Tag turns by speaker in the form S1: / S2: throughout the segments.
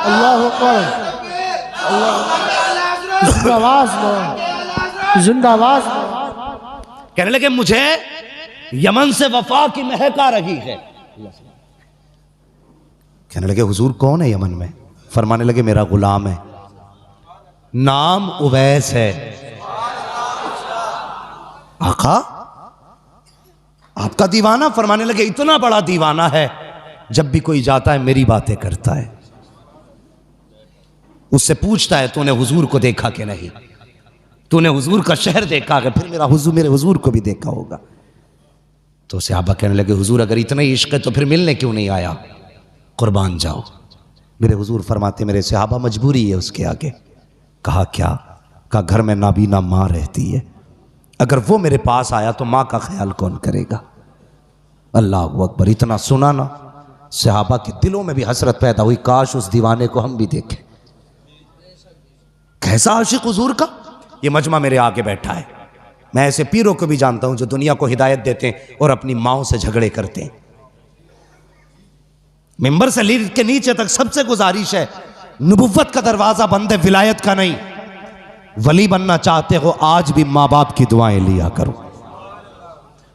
S1: अल्लाह अकबर, अल्लाह जिंदाबाद जिंदाबाद।
S2: कहने लगे मुझे यमन से वफा की महक आ रही है। कहने लगे हुजूर कौन है यमन में? फरमाने लगे मेरा गुलाम है, नाम उवैस है। आका आपका दीवाना? फरमाने लगे इतना बड़ा दीवाना है, जब भी कोई जाता है मेरी बातें करता है। उससे पूछता है तूने हुजूर को देखा कि नहीं, तूने हुजूर का शहर देखा है? फिर मेरे हुजूर को भी देखा होगा। तो सहाबा कहने लगे हुजूर अगर इतना ही इश्क है तो फिर मिलने क्यों नहीं आया? कुर्बान जाओ। मेरे हुजूर फरमाते मेरे सहाबा मजबूरी है उसके आगे। कहा क्या? कहा घर में नाबीना माँ रहती है, अगर वो मेरे पास आया तो माँ का ख्याल कौन करेगा? अल्लाह अकबर। इतना सुना ना, सहाबा के दिलों में भी हसरत पैदा हुई, काश उस दीवाने को हम भी देखें। कैसा आशिक हुजूर का। ये मजमा मेरे आगे बैठा है। मैं ऐसे पीरों को भी जानता हूं जो दुनिया को हिदायत देते हैं और अपनी माओं से झगड़े करते हैं। मिंबर से लीड के नीचे तक सबसे गुजारिश है, नबुव्वत का दरवाजा बंद है, विलायत का नहीं। वली बनना चाहते हो आज भी माँ बाप की दुआएं लिया करो।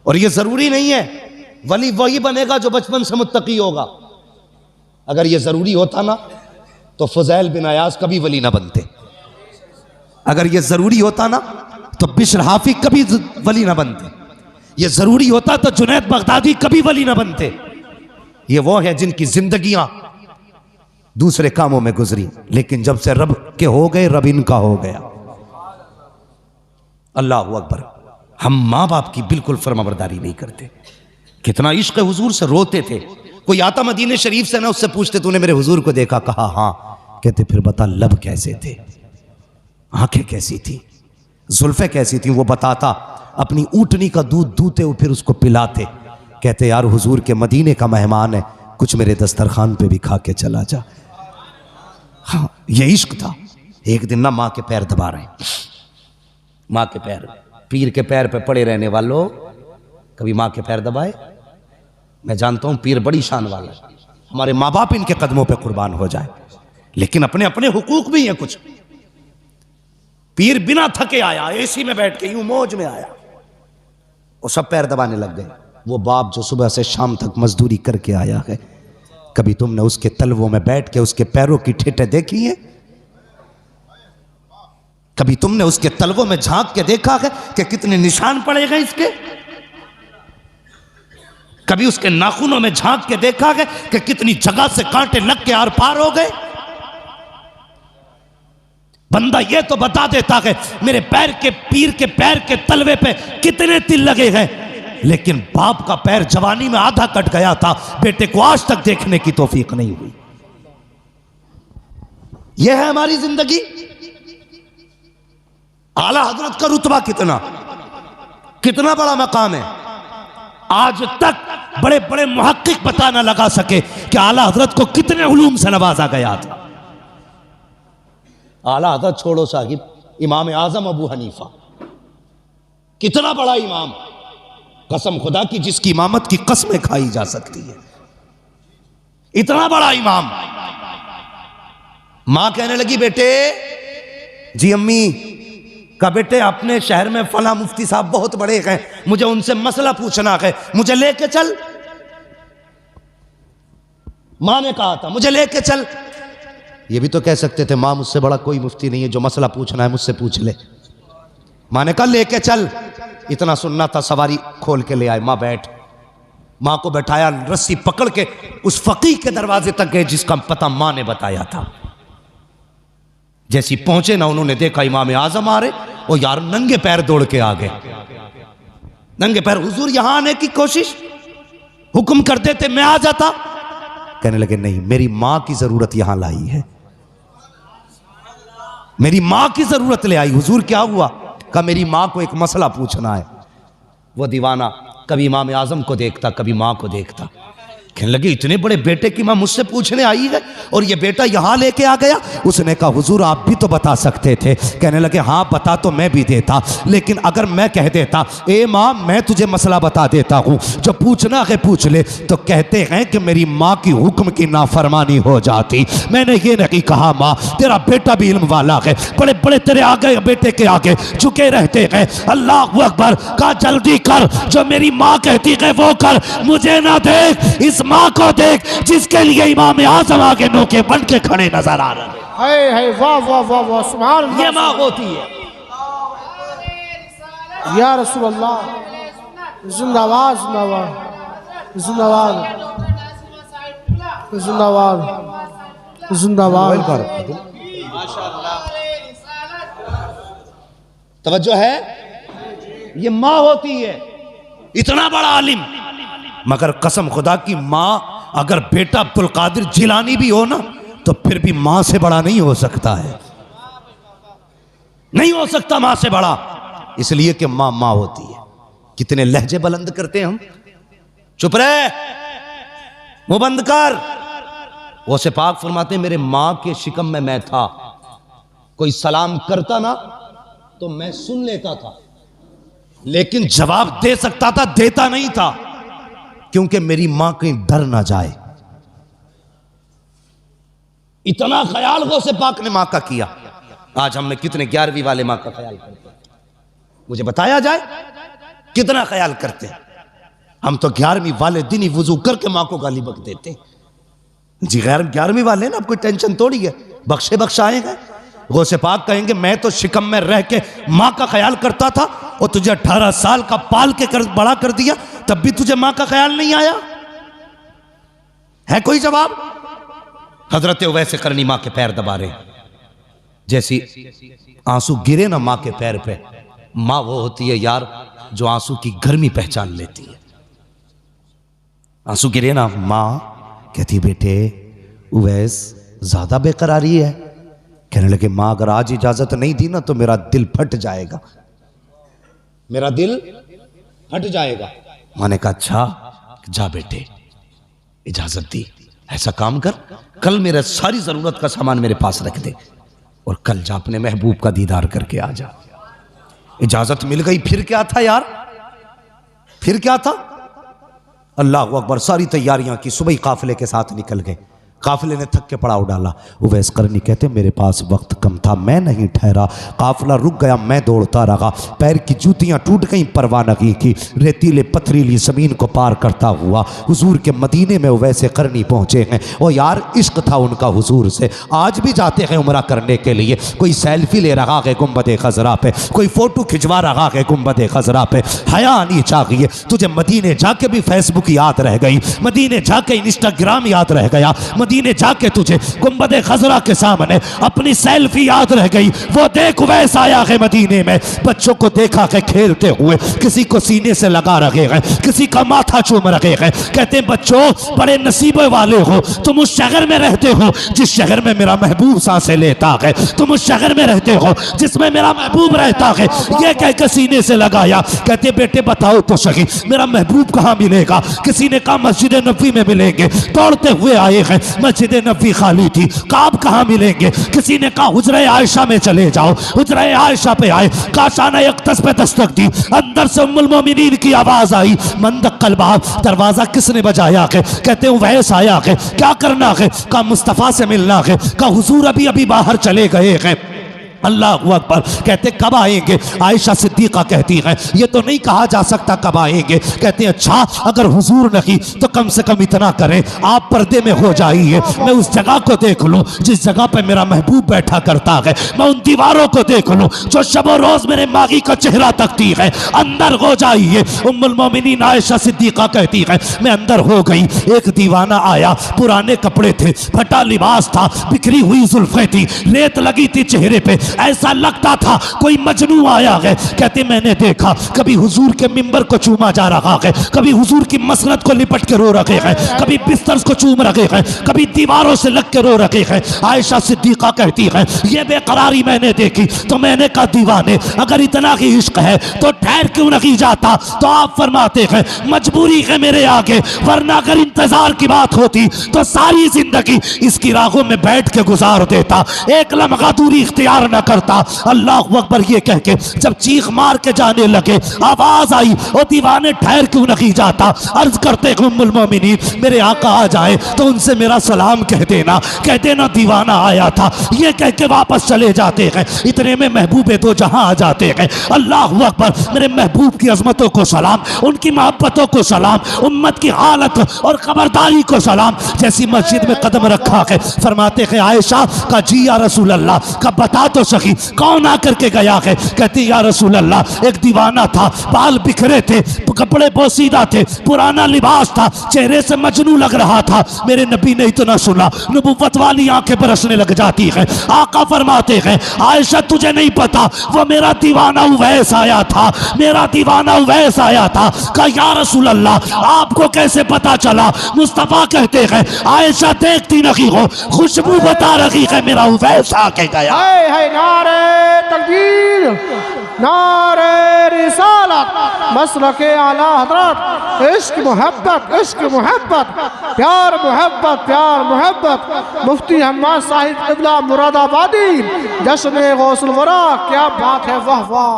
S2: और ये जरूरी नहीं है वली वही बनेगा जो बचपन से मुत्तकी होगा। अगर ये जरूरी होता ना तो फुजैल बिन अयाज कभी वली ना बनते। अगर ये जरूरी होता ना तो बिश्र हाफी कभी वली ना बनते। ये जरूरी होता तो जुनैद बगदादी कभी वली ना बनते। ये वो है जिनकी जिंदगियां दूसरे कामों में गुजरी, लेकिन जब से रब के हो गए रब इनका हो गया। अल्लाह अकबर। हम माँ बाप की बिल्कुल फरमाबरदारी नहीं करते। कितना इश्क हुजूर से रोते थे। कोई आता मदीने शरीफ से ना, उससे पूछते तूने मेरे हुजूर को देखा? कहा हाँ। कहते फिर बता लब कैसे थे, आंखें कैसी थी, जुल्फे कैसी थी? वो बताता। अपनी ऊँटनी का दूध दूते हुए फिर उसको पिलाते। कहते यार हुजूर के मदीने का मेहमान है, कुछ मेरे दस्तरखान पे भी खा के चला जा। हाँ ये इश्क था। एक दिन ना माँ के पैर दबा रहे हैं, माँ के पैर, पीर के पैर पे पड़े रहने वालों कभी माँ के पैर दबाए? मैं जानता हूं पीर बड़ी शान वाला है, हमारे माँ बाप इनके कदमों पे कुर्बान हो जाए, लेकिन अपने अपने हुकूक भी हैं कुछ। पीर बिना थके आया, एसी में बैठ के यूं मौज में आया, वो सब पैर दबाने लग गए। वो बाप जो सुबह से शाम तक मजदूरी करके आया है, कभी तुमने उसके तलवों में बैठ के उसके पैरों की ठेठे देखी है? कभी तुमने उसके तलवों में झांक के देखा है कि कितने निशान पड़े गए इसके? कभी उसके नाखूनों में झांक के देखा है कि कितनी जगह से कांटे लग के आर पार हो गए? बंदा ये तो बता देता है मेरे पैर के, पीर के पैर के तलवे पे कितने तिल लगे हैं, लेकिन बाप का पैर जवानी में आधा कट गया था, बेटे को आज तक देखने की तौफीक नहीं हुई। यह है हमारी जिंदगी। आला हजरत का रुतबा कितना कितना बड़ा मकाम है। आज तक बड़े बड़े मुहक्किक पता ना लगा सके कि आला हजरत को कितने उलूम से नवाजा गया था। आला हजरत छोड़ो साहिब, इमाम आजम अबू हनीफा कितना बड़ा इमाम, कसम खुदा की जिसकी इमामत की कसमें खाई जा सकती है, इतना बड़ा इमाम। मां कहने लगी बेटे, जी अम्मी, का बेटे अपने शहर में फला मुफ्ती साहब बहुत बड़े हैं, मुझे उनसे मसला पूछना है, मुझे लेके चल। मां ने कहा था मुझे लेके चल। ये भी तो कह सकते थे मां मुझसे बड़ा कोई मुफ्ती नहीं है, जो मसला पूछना है मुझसे पूछ ले। मां ने कहा लेके चल। इतना सुनना था, सवारी खोल के ले आए। मां बैठ, मां को बैठाया, रस्सी पकड़ के उस फकीह के दरवाजे तक गए जिसका पता मां ने बताया था। जैसी पहुंचे ना, उन्होंने देखा इमाम आजम आ रहे, वो यार नंगे पैर दौड़ के आ गए। नंगे पैर, हुजूर यहां आने की कोशिश, हुक्म कर देते मैं आ जाता। कहने लगे नहीं, मेरी मां की जरूरत यहां लाई है, मेरी मां की जरूरत ले आई। हुजूर क्या हुआ? कहा मेरी मां को एक मसला पूछना है। वो दीवाना कभी इमाम आजम को देखता, कभी मां को देखता। कहने लगे इतने बड़े बेटे की माँ मुझसे पूछने आई है और ये बेटा यहाँ लेके आ गया। उसने कहा हुजूर आप भी तो बता सकते थे। कहने लगे हाँ बता तो मैं भी देता, लेकिन अगर मैं कह देता ए माँ मैं तुझे मसला बता देता हूँ, जो पूछना है पूछ ले, तो कहते हैं कि मेरी माँ की हुक्म की नाफरमानी हो जाती। मैंने ये नहीं कहा माँ तेरा बेटा भी इल्म वाला है, बड़े बड़े तेरे आगे बेटे के आगे झुके रहते हैं। अल्लाह अकबर, कहा जल्दी कर, जो मेरी माँ कहती है वो कर, मुझे ना देख इस माँ को देख जिसके लिए इमाम आजम आगे नोके बन के खड़े नजर आ रहे हैं।
S1: है वाह वाह वाह वाह सुभान अल्लाह।
S2: ये माँ होती है।
S1: या रसूल अल्लाह, जिंदाबाद जिंदाबाद जिंदाबाद जिंदाबाद जिंदाबाद।
S2: तवज्जो है, ये माँ होती है, इतना बड़ा आलिम। मगर कसम खुदा की माँ अगर बेटा अब्दुल कादिर जिलानी भी हो ना तो फिर भी मां से बड़ा नहीं हो सकता है, नहीं हो सकता मां से बड़ा, इसलिए कि मां मां होती है। कितने लहजे बुलंद करते हैं हम। चुप रहे, मुंह बंद कर। वो से पाक फरमाते मेरे मां के शिकम में मैं था, कोई सलाम करता ना तो मैं सुन लेता था, लेकिन जवाब दे सकता था, देता नहीं था, क्योंकि मेरी मां कहीं डर ना जाए। इतना ख्याल गौसे पाक ने मां का किया। आज हमने कितने 11वीं वाले मां का ख्याल करते हैं, मुझे बताया जाए कितना ख्याल करते हैं। हम तो 11वीं वाले दिन ही वुजू करके मां को गाली बक देते हैं। जी गैर 11वीं वाले ना, अब कोई टेंशन थोड़ी है, बख्शे बख्शाएंगे। गौसे पाक कहेंगे मैं तो शिकम में रह के मां का ख्याल करता था और तुझे 18 साल का पाल के बड़ा कर दिया, तब भी तुझे मां का ख्याल नहीं आया है? कोई जवाब? हजरत उवैस करनी मां के पैर दबा रहे, जैसी आंसू गिरे ना मां के पैर पे, मां वो होती है यार जो आंसू की गर्मी पहचान लेती है। आंसू गिरे ना, मां कहती बेटे उवैस ज्यादा बेकरारी है। कहने लगे मां अगर आज इजाजत नहीं दी ना तो मेरा दिल फट जाएगा, मेरा दिल फट जाएगा। मां ने कहा अच्छा जा बेटे, इजाजत दी, ऐसा काम कर, कल मेरा सारी जरूरत का सामान मेरे पास रख दे और कल जा अपने महबूब का दीदार करके आ जा। इजाजत मिल गई, फिर क्या था यार, फिर क्या था? अल्लाह अकबर, सारी तैयारियां की, सुबह ही काफिले के साथ निकल गए। काफिले ने थक के पड़ाव डाला। उवैस करनी कहते मेरे पास वक्त कम था, मैं नहीं ठहरा, काफिला रुक गया, मैं दौड़ता रहा, पैर की जूतियां टूट गई, परवाह नहीं की, रेतीले पथरीली जमीन को पार करता हुआ हुजूर के मदीने में उवैस करनी पहुंचे हैं। और यार इश्क था उनका हुजूर से। आज भी जाते हैं उमरा करने के लिए, कोई सेल्फी ले रहा है गुंबद खजरा पे, कोई फोटो खिंचवा रहा है गुंबद खजरा पे। हया आनी चाहिए तुझे, मदीने जाके भी फेसबुक याद रह गई, मदीने जाके इंस्टाग्राम याद रह गया, मदीने जाके तुझे गुंबद खजरा के सामने अपनी सेल्फी याद रह गई। वो देख उवैस आया है मदीने में, बच्चों को देखा है खेलते हुए, किसी को सीने से लगा रखे हैं, किसी का माथा चूम रखे हैं। कहते हैं बच्चों बड़े नसीबे वाले हो, तुम उस शहर में रहते हो जिस शहर में मेरा महबूब सांसें लेता है, तुम उस शहर में रहते हो जिसमें मेरा महबूब रहता है। ये कह के सीने से लगाया। कहते बेटे बताओ तो सही मेरा महबूब कहाँ मिलेगा? किसी ने कहा मस्जिद नबी में मिलेंगे, दौड़ते हुए आए हैं, मस्जिद नबी खाली थी, काब कहाँ मिलेंगे? किसी ने कहा हुजरे आयशा में चले जाओ, हुजरे आयशा पे आए, काशाना यक्तस पे दस्तक दी, अंदर से उम्मुल मोमिनीन की आवाज आई, मंदक्कल बाब, दरवाजा किसने बजाया है? कहते हैं उवैस आया है, क्या करना है? कहा मुस्तफा से मिलना है। कहा हुजूर अभी अभी बाहर चले गए हैं। अल्लाह अकबर। कहते कब आएंगे? आयशा सिद्दीका कहती है ये तो नहीं कहा जा सकता कब आएंगे। कहते हैं अच्छा अगर हुजूर नहीं तो कम से कम इतना करें आप पर्दे में हो जाइए, मैं उस जगह को देख लूं जिस जगह पे मेरा महबूब बैठा करता है, मैं उन दीवारों को देख लूं जो शबो रोज मेरे मागी का चेहरा तकती है, अंदर हो जाइए। उम्मुल मोमिनीन आयशा सिद्दीका कहती है मैं अंदर हो गई, एक दीवाना आया, पुराने कपड़े थे, फटा लिबास था, बिखरी हुई जुल्फें थी, रेत लगी थी चेहरे पे, ऐसा लगता था कोई मजनू आया है। कहते मैंने देखा कभी हुजूर के मिंबर को चूमा जा रहा है, कभी हुजूर की मसनद को लिपट के रो रखे हैं, कभी बिस्तर को चूम रखे हैं, कभी दीवारों से लग के रो रखे हैं। आयशा सिद्दीका कहती है ये बेकरारी मैंने देखी तो मैंने कहा दीवाने अगर इतना ही इश्क है तो ठहर क्यों नहीं जाता। तो आप फरमाते हैं मजबूरी है मेरे आगे, वरना अगर इंतजार की बात होती तो सारी जिंदगी इसकी राहों में बैठ के गुजार देता, एक लम्हा दूरी इख्तियार न करता। अल्लाह अकबर ये कह के जब चीख मार के जाने लगे आवाज आई ओ दीवाने ठहर क्यों नहीं जाता। अर्ज करते उम्मुल मोमिनीन मेरे आका आ जाए तो उनसे मेरा सलाम कह देना, कह देना दीवाना आया था। ये कह के वापस चले जाते हैं। इतने में महबूबे दो जहां आ जाते हैं। अल्लाह अकबर मेरे महबूब की अजमतों को सलाम, उनकी मोहब्बतों को सलाम, उम्मत की हालत और खबरदारी को सलाम। जैसी मस्जिद में कदम रखा है फरमाते हैं आयशा का जी या रसूल अल्लाह का बता तो सही कौन आकर के गया है। कहती या रसूल अल्लाह एक दीवाना था, बाल बिखरे थे, कपड़े पोसीदा थे, पुराना लिबास था, चेहरे से मजनू लग रहा था। मेरे नबी ने इतना सुना नबुव्वत वाली आंखें बरसने लग जाती है। आका फरमाते हैं आयशा तुझे नहीं पता वो मेरा दीवाना उवैस आया था, मेरा दीवाना उवैस आया था। कहा या रसूल अल्लाह आपको कैसे पता चला। मुस्तफा कहते हैं आयशा देखती नहीं हो खुशबू बता रही है मेरा उवैस आके गया।
S1: है नारे तकबीर, नारे रिसालत, मसलके आला हजरत, इश्क मोहब्बत, इश्क मोहब्बत, प्यार मोहब्बत, प्यार मोहब्बत। मुफ्ती हम्माद साहिब क़िबला मुरादाबादी, जश्न गौसुल वरा। क्या बात है, वाह वाह।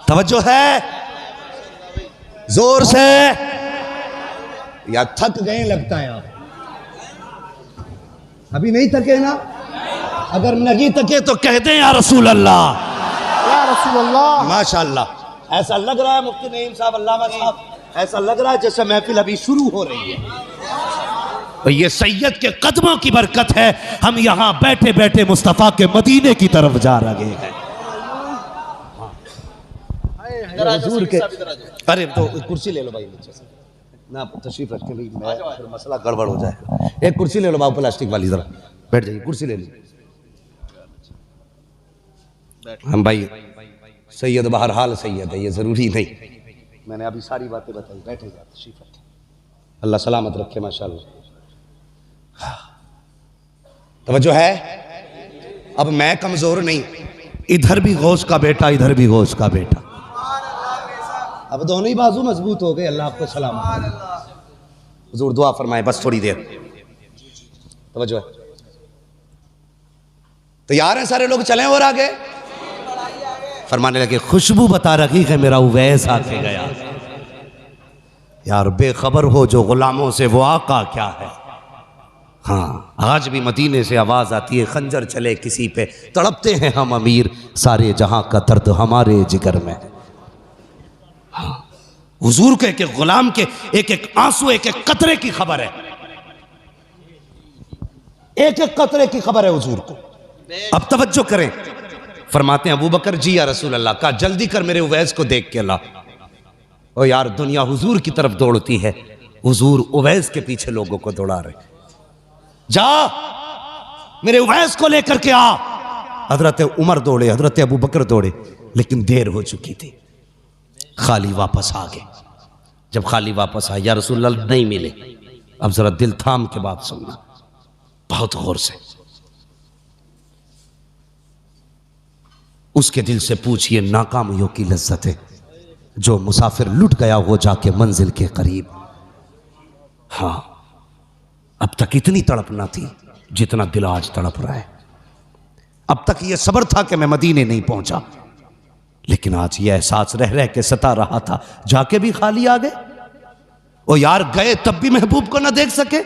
S2: तवज्जो है जोर से या थक गए लगता है आप अभी नहीं थके ना। अगर नहीं थके तो कहते हैं या रसूल अल्लाह,
S1: या रसूल अल्लाह।
S2: माशाअल्लाह ऐसा लग रहा है मुफ्ती नईम साहब, अल्लामा साहब, ऐसा लग रहा है जैसे महफिल अभी शुरू हो रही है। तो ये सैयद के कदमों की बरकत है, हम यहां बैठे बैठे मुस्तफा के मदीने की तरफ जा रहे हैं। हुजूर के अरे तो कुर्सी ले लो भाई नीचे से ना, तशरीफ रखें भाई, मैं फिर मसला गड़बड़ हो जाए। एक कुर्सी ले लो बाबू प्लास्टिक वाली, जरा बैठ जाइए, कुर्सी ले लीजिए। हम भाई सैयद बहरहाल सैयद है, ये जरूरी नहीं, मैंने अभी सारी बातें बताई। बैठे जा, तशरीफ रखें, अल्लाह सलामत रखे माशाअल्लाह। तवज्जो है, अब मैं कमजोर नहीं, इधर भी गौस का बेटा, इधर भी गौस का बेटा, अब दोनों ही बाजू मजबूत हो गए। अल्लाह आपको सलामत। हुजूर दुआ फरमाए बस थोड़ी देर, तवज्जो है। तैयार हैं सारे लोग, चलें और आगे। फरमाने लगे खुशबू बता रही है मेरा उवैस आके गया। यार बेखबर हो जो गुलामों से वो आका क्या है। हाँ आज भी मदीने से आवाज आती है खंजर चले किसी पे, तड़पते हैं हम अमीर, सारे जहां का दर्द हमारे जिगर में। हाँ हुजूर के एक गुलाम के एक एक आंसू, एक एक कतरे की खबर है, एक एक कतरे की खबर है हुजूर को। अब तवज्जो करें, फरमाते हैं अबू बकर जी या रसूल अल्लाह का जल्दी कर मेरे उवैस को देख के ला। ओ यार दुनिया हुजूर की तरफ दौड़ती है, हुजूर उवैस के पीछे लोगों को दौड़ा रहे। जा मेरे उवैस को लेकर के आ। हजरत उमर दौड़े, हजरत अबू बकर दौड़े, लेकिन देर हो चुकी थी। खाली वापस आ गए। जब खाली वापस आए या रसूल अल्लाह नहीं मिले। अब जरा दिल थाम के बात सुनना बहुत गौर से, उसके दिल से पूछिए नाकामियों की लज्जत है जो मुसाफिर लुट गया हो जाके मंजिल के करीब। हाँ अब तक इतनी तड़प ना थी जितना दिल आज तड़प रहा है। अब तक यह सब्र था कि मैं मदीने नहीं पहुंचा, लेकिन आज यह एहसास रह रह के सता रहा था जाके भी खाली आ गए। ओ यार गए तब भी महबूब को ना देख सके।